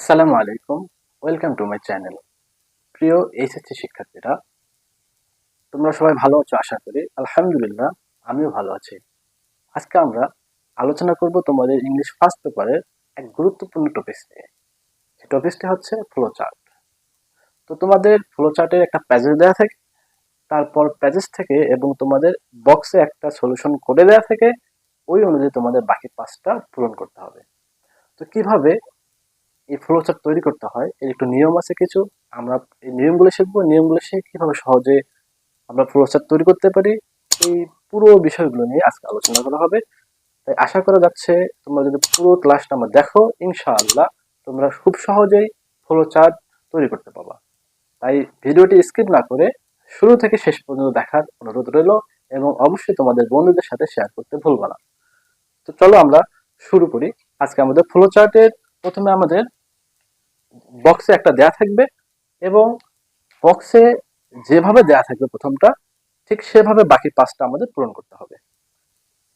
আসসালামু আলাইকুম। Welcome to my channel. প্রিয় এইচএসসি শিক্ষার্থীরা, তোমরা সবাই ভালো আছো আশা করি। আলহামদুলিল্লাহ, আমিও ভালো আছি। আজকে আমরা আলোচনা করব তোমাদের ইংলিশ ফার্স্ট পেপারের এক গুরুত্বপূর্ণ টপিক নিয়ে। সেই টপিকটি হচ্ছে ফ্লো চার্ট। তো তোমাদের ফ্লো চার্টের একটা প্যাজেজ দেওয়া থাকে, তারপর প্যাজেজ থেকে এবং তোমাদের বক্সে একটা সলিউশন করে দেওয়া থেকে ওই অনুযায়ী তোমাদের বাকি পাঁচটা পূরণ করতে হবে। তো কিভাবে এই ফ্লো চার্ট তৈরি করতে হয় এর একটু নিয়ম আছে কিছু। আমরা এই নিয়মগুলো শিখবো, নিয়মগুলো শিখে কিভাবে সহজে আমরা ফ্লো চার্ট তৈরি করতে পারি, এই পুরো বিষয়গুলো নিয়ে আজকে আলোচনা করা হবে। তাই আশা করা যাচ্ছে তোমরা যদি পুরো ক্লাসটা আমার দেখো, ইনশাআল্লাহ তোমরা খুব সহজেই ফ্লো চার্ট তৈরি করতে পারবা। তাই ভিডিওটি স্কিপ না করে শুরু থেকে শেষ পর্যন্ত দেখার অনুরোধ রইল, এবং অবশ্যই তোমাদের বন্ধুদের সাথে শেয়ার করতে ভুলবা না। তো চলো আমরা শুরু করি। আজকে আমাদের ফ্লো চার্টের প্রথমে আমাদের বক্সে একটা দেয়া থাকবে, এবং বক্সে যেভাবে দেয়া থাকবে প্রথমটা, ঠিক সেভাবে বাকি পাঁচটা আমাদের পূরণ করতে হবে।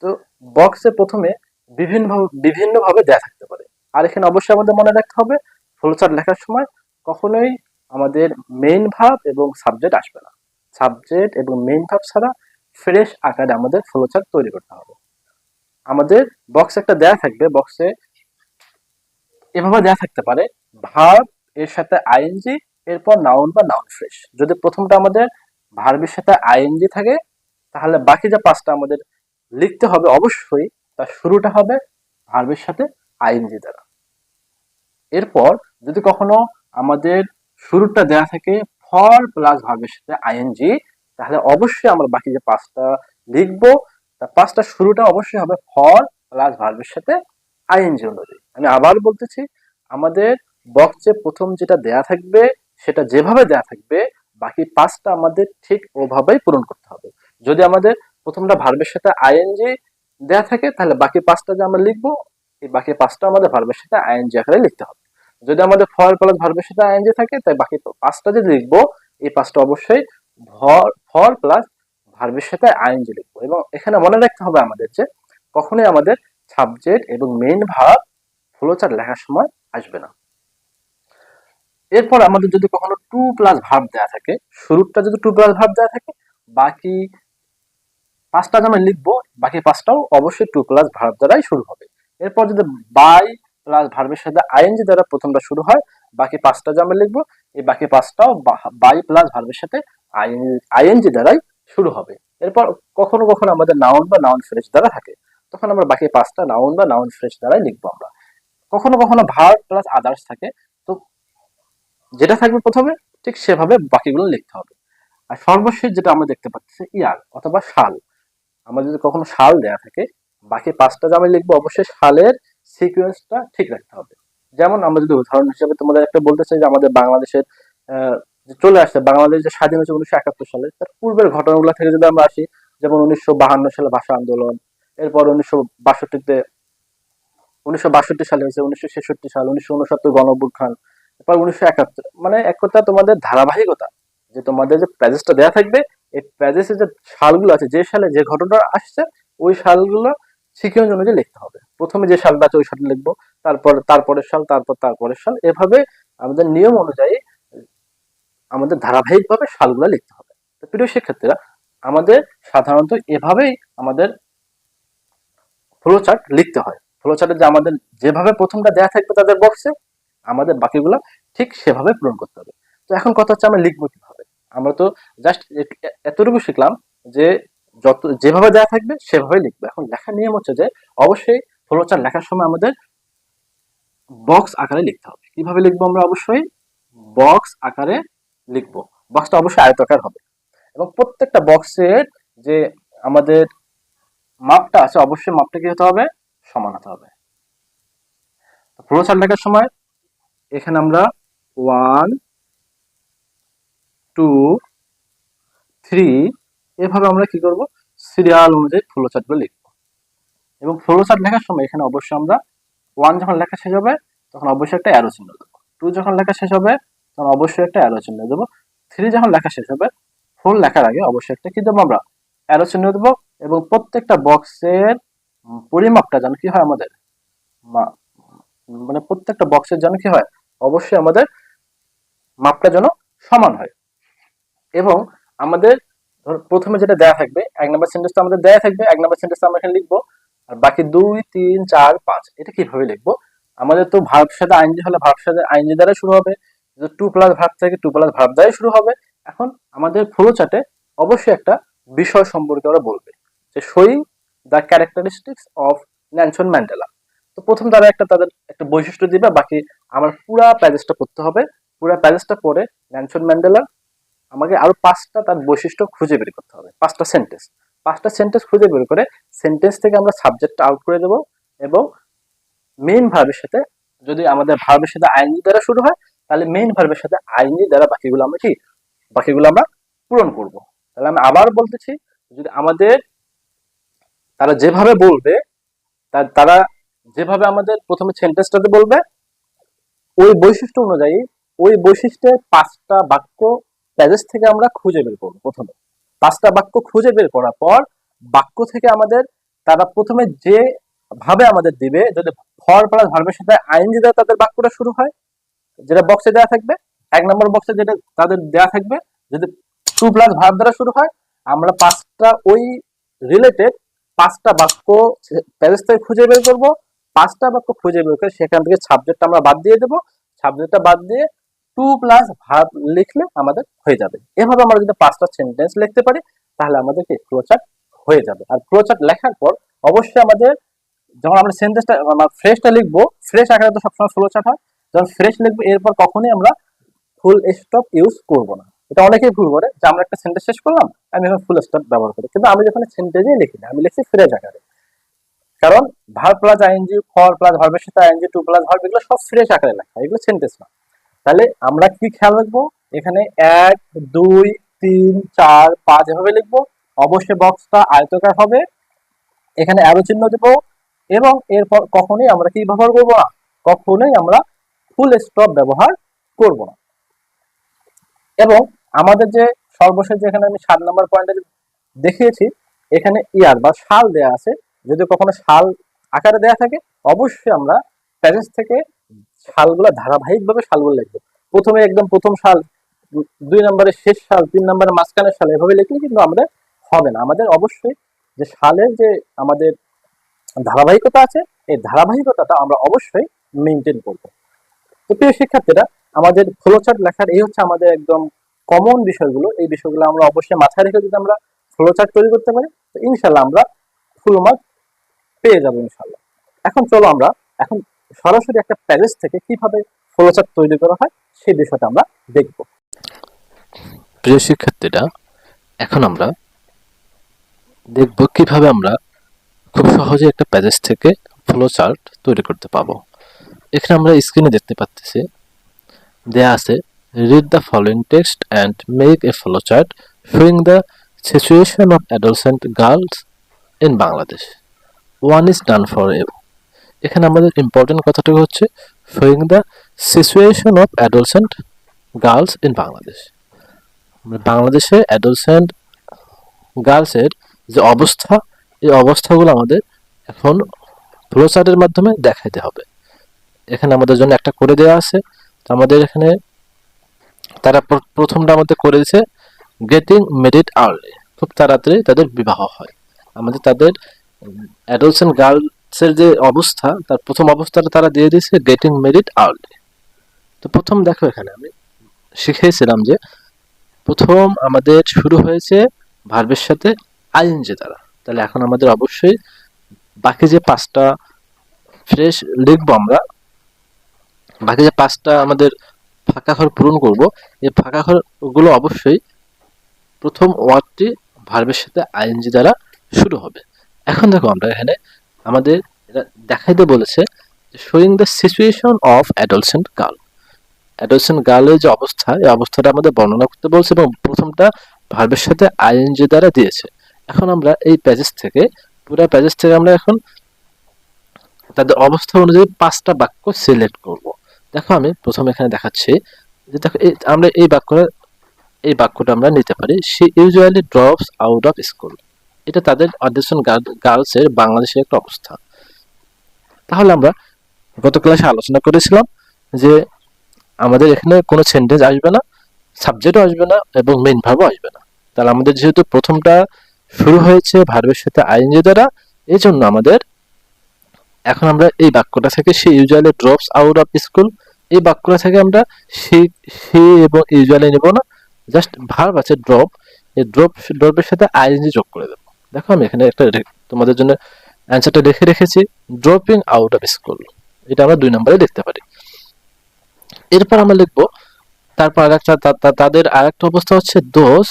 তো বক্সে প্রথমে বিভিন্নভাবে দেয়া থাকতে পারে। আর এখানে অবশ্যই আমাদের মনে রাখতে হবে, ফ্লোচার্ট লেখার সময় কখনোই আমাদের মেইন ভার্ব এবং সাবজেক্ট আসবে না। সাবজেক্ট এবং মেইন ভার্ব ছাড়া ফ্রেশ আকারে আমাদের ফ্লোচার্ট তৈরি করতে হবে। আমাদের বক্স একটা দেয়া থাকবে, বক্সে এভাবে দেয়া থাকতে পারে, ভার্ব এর সাথে আইএনজি, এরপর নাউন বা নাউন ফ্রেশ। যদি প্রথমটা আমাদের ভার্বের সাথে আইএনজি থাকে, তাহলে বাকি যে পাঁচটা আমাদের লিখতে হবে অবশ্যই তার শুরুটা হবে ভার্বের সাথে আইএনজি দ্বারা। এরপর যদি কখনো আমাদের শুরুটা দেয়া থাকে ফর প্লাস ভার্বের সাথে আইএনজি, তাহলে অবশ্যই আমরা বাকি যে পাঁচটা লিখবো তার পাঁচটা শুরুটা অবশ্যই হবে ফর প্লাস ভার্বের সাথে আইএনজি অনুযায়ী। আমি আবার বলতেছি, আমাদের বক্সে প্রথম যেটা দেয়া থাকবে সেটা যেভাবে দেয়া থাকবে, বাকি পাঁচটা আমাদের ঠিক ওভাবেই পূরণ করতে হবে। যদি আমাদের প্রথমটা ভার্বের সাথে আইএনজি দেয়া থাকে, তাহলে বাকি পাঁচটা যে আমরা লিখবো, এই বাকি পাঁচটা আমাদের ভার্বের সাথে আইএনজি আকারে লিখতে হবে। যদি আমাদের ফর প্লাস ভার্বের সাথে আইএনজি থাকে, তাই বাকি পাঁচটা যে লিখবো, এই পাঁচটা অবশ্যই ফর প্লাস ভার্বের সাথে আইএনজি লিখবো। এবং এখানে মনে রাখতে হবে আমাদের যে কখনোই আমাদের সাবজেক্ট এবং মেইন ভার্ব ফ্লোচার্ট লেখার সময় আসবে না। এরপর আমাদের যদি কখনো টু প্লাস ভার্ব দেওয়া থাকে, শুরুটা যদি টু প্লাস ভার্ব দেওয়া থাকে, বাকি পাঁচটা যে আমরা লিখবো, বাকি পাঁচটাও অবশ্যই টু প্লাস ভার্ব দ্বারাই শুরু হবে। এরপর যদি বাই প্লাস ভার্বের সাথে আইএনজি দ্বারা প্রথমটা শুরু হয়, বাকি পাঁচটা যে আমরা লিখবো, এই বাকি পাঁচটাও বাই প্লাস ভার্বের সাথে আইএনজি দ্বারাই শুরু হবে। এরপর কখনো কখনো আমাদের নাউন বা নাউন ফ্রেশ দ্বারা থাকে, তখন আমরা বাকি পাঁচটা নাউন বা নাউন ফ্রেশ দ্বারাই লিখবো আমরা। কখনো কখনো ভার্ব প্লাস আদার্স থাকে, তো যেটা থাকবে প্রথমে ঠিক সেভাবে বাকিগুলো লিখতে হবে। আর সর্বশেষ যেটা আমরা দেখতে পাচ্ছি ইয়ার অথবা সাল, আমাদের যদি কখনো সাল দেয়া থাকে, বাকি পাঁচটা যে আমরা লিখবো অবশ্যই সালের সিকোয়েন্সটা ঠিক রাখতে হবে। যেমন আমরা যদি উদাহরণ হিসেবে তোমাদের একটা বলতে চাই, যে আমাদের বাংলাদেশের যে চলে আসছে, বাংলাদেশ যে স্বাধীন হয়েছে 1971 সালে, তার পূর্বের ঘটনাগুলো থেকে যদি আমরা আসি, যেমন 1952 সালে ভাষা আন্দোলন, এরপর 1962 সালে হয়েছে, 1966 সাল, 1969 গণ অভ্যুত্থান, এরপর 1971, মানে এক কথা তোমাদের ধারাবাহিকতা, যে তোমাদের যে প্যাজেসটা দেওয়া থাকবে, এই প্যাজেসের যে সালগুলো আছে, যে সালে যে ঘটনা আসছে, ওই সালগুলো সিকোয়েন্স অনুযায়ী লিখতে হবে। প্রথমে যে সালটা আছে ওই সালটা লিখবো, তারপর তারপরের সাল, তারপর তারপরের সাল, এভাবে আমাদের নিয়ম অনুযায়ী আমাদের ধারাবাহিকভাবে সালগুলো লিখতে হবে। তো প্রিয় শিক্ষার্থীরা, আমাদের সাধারণত এভাবেই আমাদের ফ্লো চার্ট লিখতে হয়। ফ্লো চার্টে যে আমাদের যেভাবে প্রথমটা দেয়া থাকবে তাদের বক্সে, আমাদের বাকিগুলো ঠিক সেভাবে পূরণ করতে হবে। তো এখন কথা হচ্ছে আমরা লিখবো কিভাবে। আমরা তো জাস্ট এতটুকু শিখলাম যে যেভাবে দেয়া থাকবে সেভাবে লিখবো। এখন লেখার নিয়ম হচ্ছে যে অবশ্যই ফ্লো চার্ট লেখার সময় আমাদের বক্স আকারে লিখতে হবে। কিভাবে লিখবো আমরা? অবশ্যই বক্স আকারে লিখবো। বক্সটা অবশ্যই আয়তাকার হবে, এবং প্রত্যেকটা বক্সের যে আমাদের মাপটা আছে, অবশ্যই মাপটা কি হতে হবে? সমান হতে হবে। ফ্লো চার্ট লেখার সময় এখানে আমরা 1 2 3 এভাবে আমরা কি করব, সিরিয়াল অনুযায়ী ফ্লো চার্টগুলো লিখবো। এবং ফ্লো চার্ট লেখার সময় এখানে অবশ্যই আমরা 1 যখন লেখা শেষ হবে তখন অবশ্যই একটা অ্যারো চিহ্ন দেবো, 2 যখন লেখা শেষ হবে তখন অবশ্যই একটা অ্যারো চিহ্ন দেবো, 3 যখন লেখা শেষ হবে, 4 লেখার আগে অবশ্যই একটা কি দেবো আমরা? অ্যারো চিহ্ন দেবো। এবং প্রত্যেকটা বক্সের পরিমাপটা যেন কি হয় আমাদের, মানে প্রত্যেকটা বক্সের যেন কি হয়, অবশ্যই আমাদের মাপটা যেন সমান হয়। এবং আমাদের প্রথমে যেটা দেয়া থাকবে 1 নম্বর সেন্টেন্সটা আমাদের দেয়া থাকবে, 1 নম্বর সেন্টেন্সটা আমরা এখানে লিখবো। আর বাকি 2, 3, 4, 5 এটা কিভাবে লিখবো? আমাদের তো ভার্ব সাথে আইএনজি হলে ভার্ব সাথে আইএনজি দ্বারা শুরু হবে। যদি টু প্লাস ভার্ব থাকে টু প্লাস ভার্ব দ্বারা শুরু হবে। এখন আমাদের ফ্লো চার্টে অবশ্যই একটা বিষয় সম্পর্কে ওরা বলবে যে showing the characteristics of Nelson Mandela. তো প্রথম তারা তাদের একটা বৈশিষ্ট্য দিবে, বাকি আমার পুরা প্যাসেজটা পড়তে হবে। পুরা প্যাসেজটা পড়ে নেলসন ম্যান্ডেলা আমাকে আরো 5টা তার বৈশিষ্ট্য খুঁজে বের করতে হবে, 5টা সেন্টেন্স খুঁজে বের করে সেন্টেন্স থেকে আমরা সাবজেক্টটা আউট করে দেব। এবং মেইন ভার্বের সাথে, যদি আমাদের ভার্বের সাথে আইএনজি দ্বারা শুরু হয় তাহলে মেইন ভার্বের সাথে আইএনজি দ্বারা বাকিগুলো আমরা পূরণ করব। তাহলে আমি আবার বলতেছি, যদি আমাদের তারা যেভাবে বলবে, তারা যেভাবে আমাদের প্রথমে সেন্টেন্সটাতে বলবে ওই বৈশিষ্ট্য অনুযায়ী ওই বৈশিষ্ট্যের 5টা বাক্য প্যাসেজ থেকে আমরা খুঁজে বের করবো। প্রথমে 5টা বাক্য খুঁজে বের করার পর বাক্য থেকে আমাদের তারা প্রথমে যে ভাবে আমাদের দিবে, যদি ফর প্লাস ভার্বের সাথে আইএনজি দ্বারা তাদের বাক্যটা শুরু হয়, যেটা বক্সে দেওয়া থাকবে 1 নম্বর বক্সে যেটা তাদের দেওয়া থাকবে, যদি টু প্লাস ভার্ব দ্বারা শুরু হয়, আমরা 5টা ওই রিলেটেড 5টা বাক্য প্যাসেজ থেকে খুঁজে বের করবো। 5টা বাক্য খুঁজে বের করে সেখান থেকে সাবজেক্টটা আমরা বাদ দিয়ে দেবো। সাবজেক্টটা বাদ দিয়ে টু প্লাস ভার্ব লিখলে আমাদের হয়ে যাবে। এভাবে আমরা যদি 5টা সেন্টেন্স লিখতে পারি তাহলে আমাদের কি ফ্লোচার্ট হয়ে যাবে। আর ফ্লোচার্ট লেখার পর অবশ্যই আমাদের যখন আমরা সেন্টেন্সটা ফ্রেশটা লিখবো, ফ্রেশ আকারে তো সবসময় ফ্লোচার্ট হয়, যখন ফ্রেশ লিখবো এরপর কখনোই আমরা ফুল স্টপ ইউজ করব না। এটা অনেকেই ভুল করে যে আমরা একটা সেন্টেন্স শেষ করলাম আমি এখন ফুল স্টপ ব্যবহার করি, কিন্তু আমি যখন সেন্টেন্সই লিখি না, আমি লিখছি ফ্রেশ আকারে। কারণ verb plus ING, for plus ভার্বের সাথে আইএনজি, টু প্লাস ভার্ব এগুলো সব ফ্রেশ আকারে লেখা, এগুলো সেন্টেন্স না। তাহলে আমরা কি খেয়াল রাখবো, এখানে 1, 2, 3, 4, 5 এভাবে লিখবো। অবশ্যই বক্সটা আয়তাকার হবে, এখানে অ্যারো চিহ্ন দেবো। এবং এরপর কখনোই আমরা কি ব্যবহার করবো না, কখনোই আমরা ফুল স্টপ ব্যবহার করব না। এবং আমাদের যে সর্বশেষ যেখানে আমি 7 নম্বর পয়েন্টে দেখিয়েছি, এখানে ইয়ার বা সাল দেয়া আছে। যদি কখনো সাল আকারে দেয়া থাকে অবশ্যই আমরা প্যাসেজ থেকে সালগুলো ধারাবাহিকভাবে সালগুলো লিখবো। প্রথমে একদম প্রথম সাল, 2 নম্বরে শেষ সাল, 3 নম্বরে মাঝখানের সাল, এভাবে লিখলে কিন্তু আমাদের হবে না। আমাদের অবশ্যই যে সালের যে আমাদের ধারাবাহিকতা আছে এই ধারাবাহিকতাটা আমরা অবশ্যই মেনটেন করবো। তো প্রিয় শিক্ষার্থীরা, আমাদের ফ্লোচার্ট লেখার এই হচ্ছে আমাদের একদম কমন বিষয়গুলো। এই বিষয়গুলো আমরা অবশ্যই মাথায় রেখে যদি আমরা ফ্লোচার্ট তৈরি করতে পারি তো ইনশাল্লাহ আমরা ফুল মার্ক পেয়ে যাবো ইনশাল্লাহ। এখন চলো আমরা এখন সরাসরি একটা প্যাসেজ থেকে কিভাবে ফ্লোচার্ট তৈরি করা হয় সেই বিষয়টা আমরা দেখব। প্রিয় শিক্ষার্থীরা, এখন আমরা দেখব কিভাবে আমরা খুব সহজে একটা প্যাসেজ থেকে ফ্লোচার্ট তৈরি করতে পাবো। এখানে আমরা স্ক্রিনে দেখতে পাচ্ছি দেয়া আছে, read the following text and make a flowchart showing the situation of adolescent girls in Bangladesh. One is done for you. এখানে আমাদের ইম্পর্টেন্ট কথাটা হচ্ছে showing the situation of adolescent girls in Bangladesh. বাংলাদেশে অ্যাডোলসেন্ট গার্লসের যে অবস্থা, এই অবস্থাগুলো আমাদের এখন ফ্লোচার্টের মাধ্যমে দেখাইতে হবে। এখানে আমাদের জন্য একটা করে দেওয়া আছে। তো আমাদের এখানে তারা প্রথমটা আমাদের করে দিয়েছে গেটিং ম্যারিড আর্লি, খুব তাড়াতাড়ি তাদের বিবাহ হয়। আমাদের তাদের অ্যাডোলসেন্ট গার্লসের যে অবস্থা, তার প্রথম অবস্থাটা তারা দিয়ে দিয়েছে গেটিং ম্যারিড আর্লি। তো প্রথম দেখো এখানে আমি শিখেছিলাম যে প্রথম আমাদের শুরু হয়েছে ভার্বের সাথে আইএনজি দ্বারা। তাহলে এখন আমাদের অবশ্যই বাকি যে 5টা ফ্রেশ লিখবো আমরা, বাকি যে 5টা আমাদের ফাঁকা ঘর পূরণ করব, এই ফাঁকা ঘরগুলো অবশ্যই প্রথম ওয়ার্ডটি ভার্বের সাথে আইএনজি দ্বারা শুরু হবে। এখন দেখো আমরা এখানে আমাদের এটা দেখাইতে বলেছে showing the situation of adolescent girl. Adolescent গার্লের যে অবস্থা, এই অবস্থাটা আমাদের বর্ণনা করতে বলছে এবং প্রথমটা ভার্বের সাথে আইএনজি দ্বারা দিয়েছে। এখন আমরা এই প্যাসেজ থেকে, পুরো প্যাসেজ থেকে আমরা এখন তাদের অবস্থা অনুযায়ী 5টা বাক্য সিলেক্ট করব। দেখো আমি প্রথমে এখানে দেখাচ্ছি যে দেখো আমরা এই বাক্যটা আমরা নিতে পারি, she usually drops out of school. এটা তাদের অ্যাডোলসেন্ট গার্লসের বাংলাদেশের একটা অবস্থা। তাহলে আমরা গত ক্লাসে আলোচনা করেছিলাম যে আমাদের এখানে কোনো সেন্টেন্স আসবে না, সাবজেক্টও আসবে না এবং মেইন ভার্বও আসবে না। তাহলে আমাদের যেহেতু প্রথমটা শুরু হয়েছে ভার্বের সাথে আইএনজি দ্বারা, এই জন্য আমাদের এখন আমরা এই বাক্যটা থেকে সে usually drops out of school, এই বাক্যটা থেকে আমরা সে সে এবং ইউজুয়ালি নেব না, জাস্ট ভার্ব আছে ড্রপ, এই ড্রপের সাথে আইএনজি যোগ করে দেবো। দেখো আমি এখানে একটা তোমাদের জন্য অ্যান্সারটা লিখে রেখেছি, ড্রপিং আউট অফ স্কুল, এটা আমরা 2 নম্বরে লিখতে পারি। এরপর আমরা লিখবো তারপর আরেকটা তাদের আরেকটা অবস্থা হচ্ছে দোজ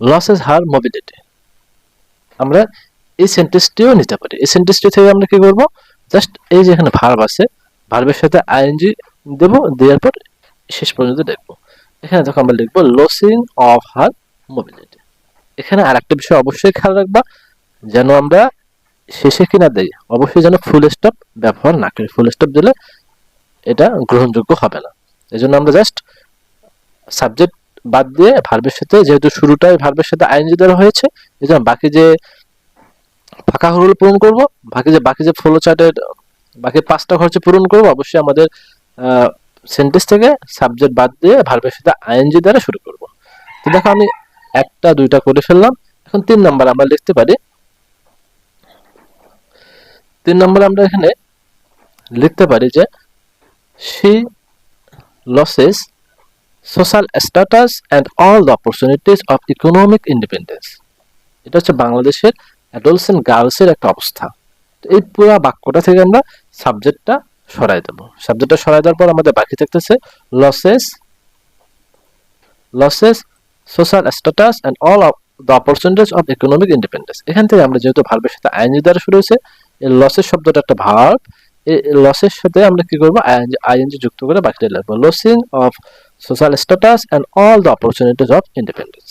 লসেস হার মোবিলিটি। আমরা এই সেন্টেন্সটিও নিতে পারি। এই সেন্টেন্সটি থেকে আমরা কি করব, জাস্ট এই যে এখানে ভার্ব আছে, ভার্বের সাথে আইএনজি দেব, দেওয়ার পর শেষ পর্যন্ত দেখব। এখানে দেখো আমরা লিখবো লসিং অফ হার মোবিলিটি। এখানে আরেকটা বিষয় অবশ্যই খেয়াল রাখবা, যেন আমরা শেষে কিনা দেই, অবশ্যই যেন ফুল স্টপ ব্যবহার না করি। ফুল স্টপ দিলে এটা গ্রহণযোগ্য হবে না। এজন্য আমরা জাস্ট সাবজেক্ট বাদ দিয়ে ভার্বের সাথে, যেহেতু শুরুটাই ভার্বের সাথে আইএনজি দ্বারা হয়েছে, এজন্য বাকি যে ফাঁকা ঘরগুলো পূরণ করব, বাকি যে ফ্লো চার্টের বাকি 5টা ঘর পূরণ করব, অবশ্যই আমাদের সেন্টেন্স থেকে সাবজেক্ট বাদ দিয়ে ভার্বের সাথে আইএনজি দ্বারা শুরু করব। তো দেখো আমি 1টা 2টা করে ফেললাম। এখন 3 নাম্বার আমরা লিখতে পারি। 3 নাম্বার আমরা এখানে লিখতে পারি যে she loses social status and all the opportunities of economic independence। এটা হচ্ছে বাংলাদেশের অ্যাডোলসেন্ট গার্লসের একটা অবস্থা। তো এই পুরো বাক্যটা থেকে আমরা সাবজেক্টটা সরাই দেবো। সাবজেক্টটা সরাই দেওয়ার পর আমাদের বাকি থাকতেছে losses losses social status and all of the opportunities of economic independence. এখান থেকে আমরা যেহেতু ভার্বের সাথে আইএনজি দ্বারা শুরু হয়েছে, এই লসেস শব্দটা একটা ভার্ব, এই লসের সাথে আমরা কি করবো, আইএনজি যুক্ত করে বাকিটা লিখবো, losing of social status and all the opportunities of independence.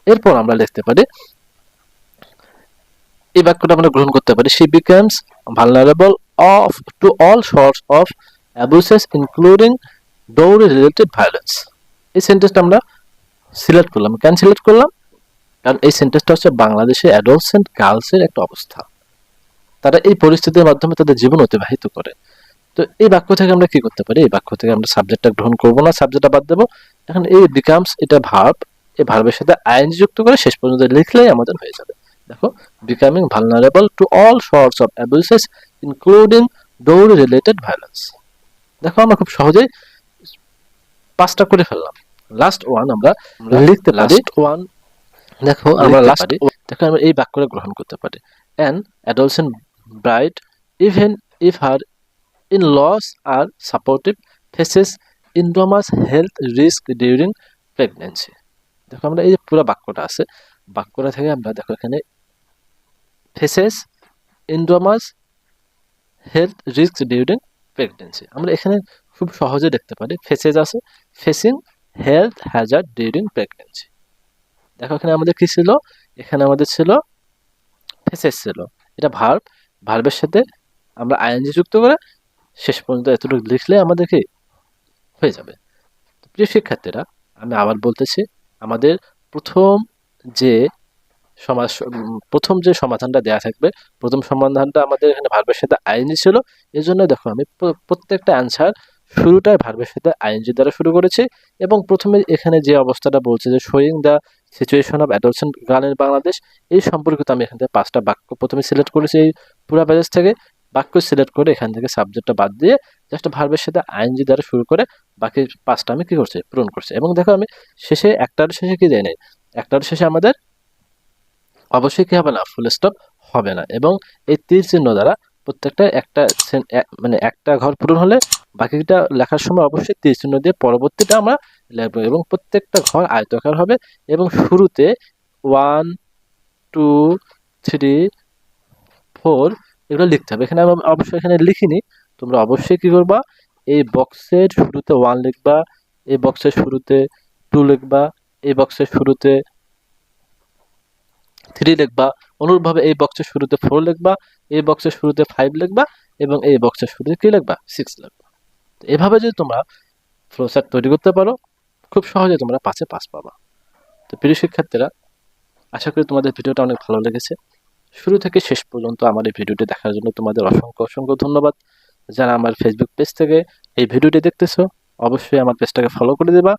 এরপর আমরা লিখতে পারি, এই বাক্যটা আমরা গ্রহণ করতে পারি, she becomes vulnerable of to all sorts of abuses including dowry related violence। এই সেন্টেন্সটা আমরা সিলেক্ট করলাম। কেন সিলেক্ট করলাম? কারণ এই সেন্টেন্সটা হচ্ছে বাংলাদেশে অ্যাডোলসেন্ট গার্লসের একটা অবস্থা, তারা এই পরিস্থিতির মাধ্যমে তাদের জীবন অতিবাহিত করে। তো এই বাক্য থেকে আমরা কি করতে পারি, এই বাক্য থেকে আমরা সাবজেক্টটা গ্রহণ করব না, সাবজেক্টটা বাদ দেবো। এখন এই বিকামস, এটা ভার্ব, এই ভার্বের সাথে আইএনজি যুক্ত করে শেষ পর্যন্ত লিখলেই আমাদের হয়ে যাবে। দেখো, becoming vulnerable to all sorts of abuses including dowry related violence. দেখো আমরা খুব সহজেই 5টা করে ফেললাম। লাস্ট ওয়ান আমরা লিখতে পারি। লাস্ট ওয়ান দেখো আমরা লাস্ট, দেখো আমরা এই বাক্যটা গ্রহণ করতে পারি, an adolescent bride even if her in-laws are supportive faces enormous health risk during pregnancy। দেখো আমরা এই যে পুরো বাক্যটা আছে, বাক্যটা থেকে আমরা দেখো এখানে faces enormous health risk during pregnancy, আমরা এখানে খুব সহজে দেখতে পারি faces আছে, facing health hazard during pregnancy। দেখো এখানে আমাদের কি ছিল, এখানে আমাদের ছিল faces ছিল, এটা ভার্ব, ভার্বের সাথে আমরা আইএনজি যুক্ত করে শেষ পর্যন্ত এতটুকু লিখলে আমাদেরকে হয়ে যাবে। প্রিয় শিক্ষার্থীরা, আমি আবার বলতেছি, আমাদের প্রথম যে প্রথম যে সমাধানটা দেওয়া থাকবে, প্রথম সমাধানটা আমাদের এখানে ভার্বের সাথে আইএনজি ছিল। এই জন্য দেখো আমি প্রত্যেকটা অ্যান্সার শুরুটাই ভার্বের সাথে আইএনজি দ্বারা শুরু করেছি, এবং প্রথমে এখানে যে অবস্থাটা বলছে যে showing the situation of adolescent girl in Bangladesh, এই সম্পর্কিত আমি এখান থেকে 5টা বাক্য প্রথমে সিলেক্ট করেছি এই পুরো পেজ থেকে। বাক্য সিলেক্ট করে এখান থেকে সাবজেক্টটা বাদ দিয়ে জাস্ট ভার্বের সাথে আইএনজি দ্বারা শুরু করে বাকি 5টা আমি কি করছি, পূরণ করছি। এবং দেখো আমি শেষে একটার শেষে কি দেয় নাই, একটার শেষে আমাদের অবশ্যই কি হবে না, ফুল স্টপ হবে না, এবং এই তীর চিহ্ন দ্বারা প্রত্যেকটা মানে একটা ঘর পূরণ হলে বাকিটা লেখার সময় অবশ্যই তীর চিহ্ন দিয়ে পরবর্তীটা আমরা লিখবো, এবং প্রত্যেকটা ঘর আয়তাকার হবে, এবং শুরুতে 1 2 3 4 এগুলো লিখতে হবে। এখানে আমি অবশ্যই এখানে লিখিনি, তোমরা অবশ্যই কি করবা, এই বক্সের শুরুতে 1 লিখবা, এই বক্সের শুরুতে 2 লিখবা, এই বক্সের শুরুতে 3 লিখবা, অনুরূপভাবে এই বক্সের শুরুতে 4 লিখবা, এই বক্সের শুরুতে 5 লিখবা, এবং এই বক্সের শুরুতে কি লিখবা, 6 লিখবা। তো এভাবে যদি তোমরা ফ্লোচার্ট তৈরি করতে পারো, খুব সহজে তোমরা 5-এ 5 পাবা। তো প্রিয় শিক্ষার্থীরা, আশা করি তোমাদের ভিডিওটা অনেক ভালো লেগেছে। শুরু থেকে শেষ পর্যন্ত আমার এই ভিডিওটি দেখার জন্য তোমাদের অসংখ্য অসংখ্য ধন্যবাদ। যারা আমার ফেসবুক পেজ থেকে এই ভিডিওটি দেখতেছো অবশ্যই আমার পেজটাকে ফলো করে দেবা,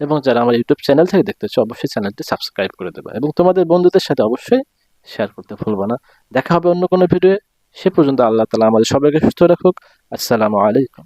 এবং যারা আমার ইউটিউব চ্যানেল থেকে দেখতেছো অবশ্যই চ্যানেলটি সাবস্ক্রাইব করে দেবা, এবং তোমাদের বন্ধুদের সাথে অবশ্যই শেয়ার করতে ভুলবা না। দেখা হবে অন্য কোনো ভিডিও। সে পর্যন্ত আল্লাহ তাআলা আমাদের সবাইকে সুস্থ রাখুক। আসসালামু আলাইকুম।